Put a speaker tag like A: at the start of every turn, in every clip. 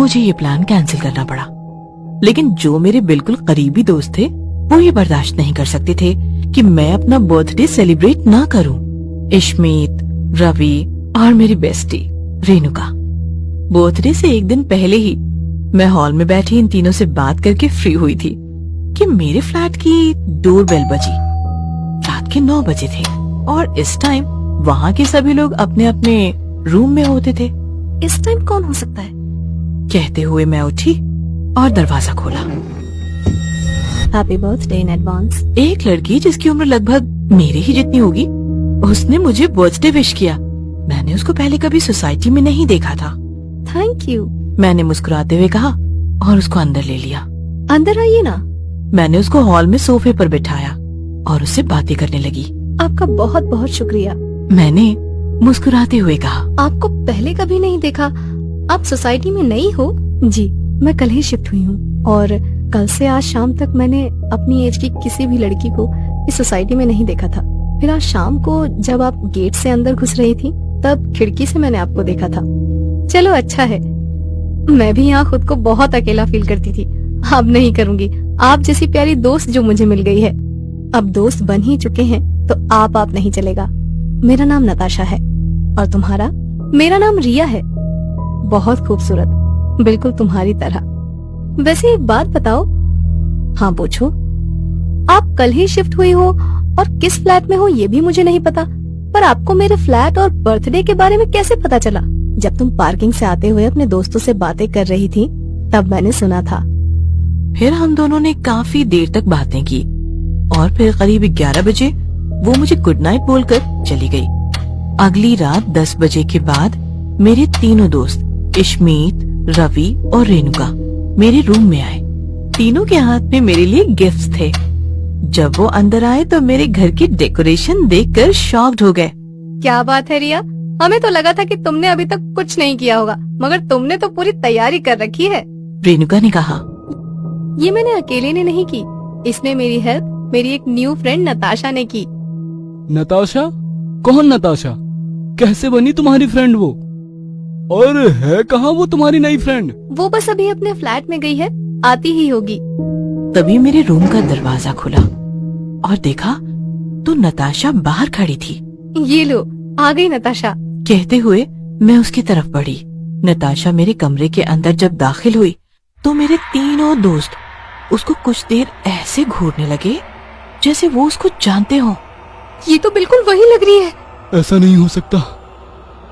A: मुझे ये plan cancel करना पड़ा। लेकिन जो मेरे बिल्कुल करीबी दोस्त थे वो ये बर्दाश्त नहीं कर सकते थे कि मैं अपना बर्थडे सेलिब्रेट ना करूं। इश्मीत, रवि और मेरी बेस्टी रेणुका। बर्थडे से एक दिन पहले ही मैं हॉल में बैठी इन तीनों से बात करके फ्री हुई थी कि मेरे फ्लैट की डोरबेल बजी। रात के 9 बजे थे और इस टाइम वहाँ के सभी लोग अपने अपने रूम में होते थे।
B: इस टाइम कौन हो सकता है?
A: कहते हुए मैं उठी और दरवाजा खोला।
B: Happy birthday in advance.
A: एक लड़की जिसकी उम्र लगभग मेरे ही जितनी होगी, उसने मुझे बर्थडे विश किया। मैंने उसको पहले कभी सोसाइटी में नहीं देखा था।
B: थैंक यू,
A: मैंने मुस्कुराते हुए कहा और उसको अंदर ले लिया।
B: अंदर आइए ना।
A: मैंने उसको हॉल में सोफे पर बिठाया और उससे बातें करने लगी।
B: आपका बहुत बहुत शुक्रिया।
A: मैंने मुस्कुराते हुए कहा,
B: आपको पहले कभी नहीं देखा। आप सोसाइटी में नई हो? जी, मैं कल ही शिफ्ट हुई हूँ और कल से आज शाम तक मैंने अपनी एज की किसी भी लड़की को इस सोसाइटी में नहीं देखा था। फिर आज शाम को जब आप गेट से अंदर घुस रही थी तब खिड़की से मैंने आपको देखा था। चलो अच्छा है, मैं भी यहाँ खुद को बहुत अकेला फील करती थी। अब नहीं करूँगी। आप जैसी प्यारी दोस्त जो मुझे मिल गई है। अब दोस्त बन ही चुके हैं तो आप नहीं चलेगा। मेरा नाम नताशा है और तुम्हारा? मेरा नाम रिया है। बहुत खूबसूरत, बिल्कुल तुम्हारी तरह। वैसे एक बात बताओ। हाँ पूछो। आप कल ही शिफ्ट हुई हो और किस फ्लैट में हो ये भी मुझे नहीं पता, पर आपको मेरे फ्लैट और बर्थडे के बारे में कैसे पता चला? जब तुम पार्किंग से आते हुए अपने दोस्तों से बातें कर रही थी तब मैंने सुना था।
A: फिर हम दोनों ने काफी देर तक बातें की और फिर करीब 11 बजे वो मुझे गुड नाइट बोलकर चली गई। अगली रात 10 बजे के बाद मेरे तीनों दोस्त इश्मीत, रवि और रेणुका मेरे रूम में आए। तीनों के हाथ में मेरे लिए गिफ्ट्स थे। जब वो अंदर आए तो मेरे घर की डेकोरेशन देखकर शॉक्ड हो गए।
B: क्या बात है रिया, हमें तो लगा था कि तुमने अभी तक कुछ नहीं किया होगा, मगर तुमने तो पूरी तैयारी कर रखी है।
A: रेणुका ने कहा,
B: ये मैंने अकेले ने नहीं की, इसमें मेरी हेल्प मेरी एक न्यू फ्रेंड नताशा ने की।
C: नताशा? कौन नताशा? कैसे बनी तुम्हारी फ्रेंड वो? और है कहाँ वो तुम्हारी नई फ्रेंड?
B: वो बस अभी अपने फ्लैट में गई है, आती ही होगी।
A: तभी मेरे रूम का दरवाजा खुला और देखा तो नताशा बाहर खड़ी थी।
B: ये लो, आ गई नताशा।
A: कहते हुए मैं उसकी तरफ बढ़ी। नताशा मेरे कमरे के अंदर जब दाखिल हुई तो मेरे तीनों दोस्त उसको कुछ देर ऐसे घूरने लगे जैसे वो उसको जानते हो।
B: ये तो बिल्कुल वही लग रही है।
C: ऐसा नहीं हो सकता,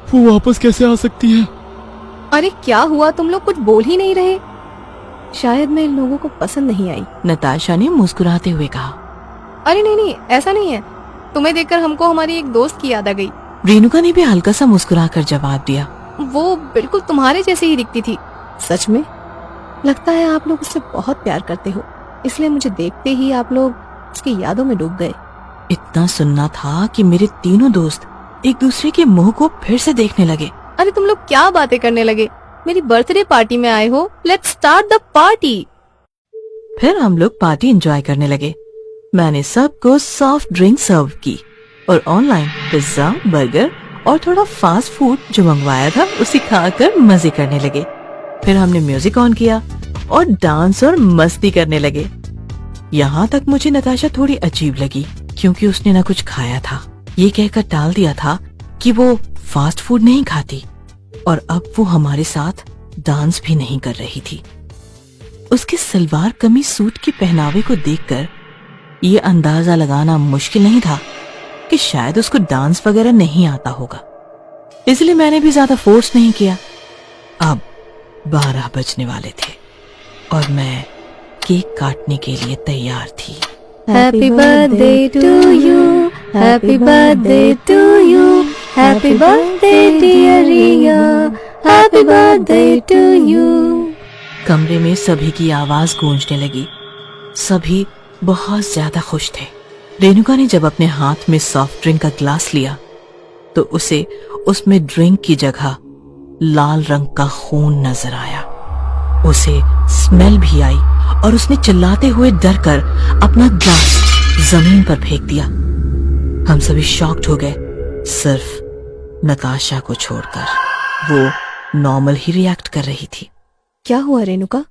C: वो वापस कैसे आ सकती है?
B: अरे क्या हुआ, तुम लोग कुछ बोल ही नहीं रहे? शायद मैं इन लोगों को पसंद नहीं आई।
A: नताशा ने मुस्कुराते हुए कहा।
B: अरे नहीं, ऐसा नहीं है। तुम्हें देखकर हमको हमारी एक दोस्त की याद आ गई।
A: रेणुका ने भी हल्का सा मुस्कुराकर जवाब दिया।
B: वो बिल्कुल तुम्हारे जैसे ही दिखती थी। सच में? लगता है आप लोग उससे बहुत प्यार करते हो, इसलिए मुझे देखते ही आप लोग उसकी यादों में डूब गए।
A: इतना सुनना था कि मेरे तीनों दोस्त एक दूसरे के मुंह को फिर से देखने लगे।
B: अरे तुम लोग क्या बातें करने लगे? मेरी बर्थडे पार्टी में आए हो, लेट्स स्टार्ट द पार्टी।
A: फिर हम लोग पार्टी एंजॉय करने लगे। मैंने सबको सॉफ्ट ड्रिंक सर्व की और ऑनलाइन पिज्जा, बर्गर और थोड़ा फास्ट फूड जो मंगवाया था उसे खाकर मजे करने लगे। फिर हमने म्यूजिक ऑन किया और डांस और मस्ती करने लगे। यहाँ तक मुझे नताशा थोड़ी अजीब लगी क्योंकि उसने न कुछ खाया था। ये कहकर टाल दिया था कि वो फास्ट फूड नहीं खाती और अब वो हमारे साथ डांस भी नहीं कर रही थी। उसके सलवार कमीज सूट के पहनावे को देखकर ये अंदाजा लगाना मुश्किल नहीं था कि शायद उसको डांस वगैरह नहीं आता होगा, इसलिए मैंने भी ज्यादा फोर्स नहीं किया। अब 12 बजने वाले थे और मैं केक काटने के लिए तैयार थी।
B: Happy birthday to you, happy birthday to you, happy birthday dear Riya, happy birthday to you.
A: कमरे में सभी की आवाज गूंजने लगी। सभी बहुत ज्यादा खुश थे। रेणुका ने जब अपने हाथ में सॉफ्ट ड्रिंक का ग्लास लिया तो उसे उसमें ड्रिंक की जगह लाल रंग का खून नजर आया। उसे स्मेल भी आई और उसने चिल्लाते हुए डरकर अपना ग्लास जमीन पर फेंक दिया। हम सभी शॉक्ड हो गए, सिर्फ नताशा को छोड़कर। वो नॉर्मल ही रिएक्ट कर रही थी।
B: क्या हुआ रेणुका?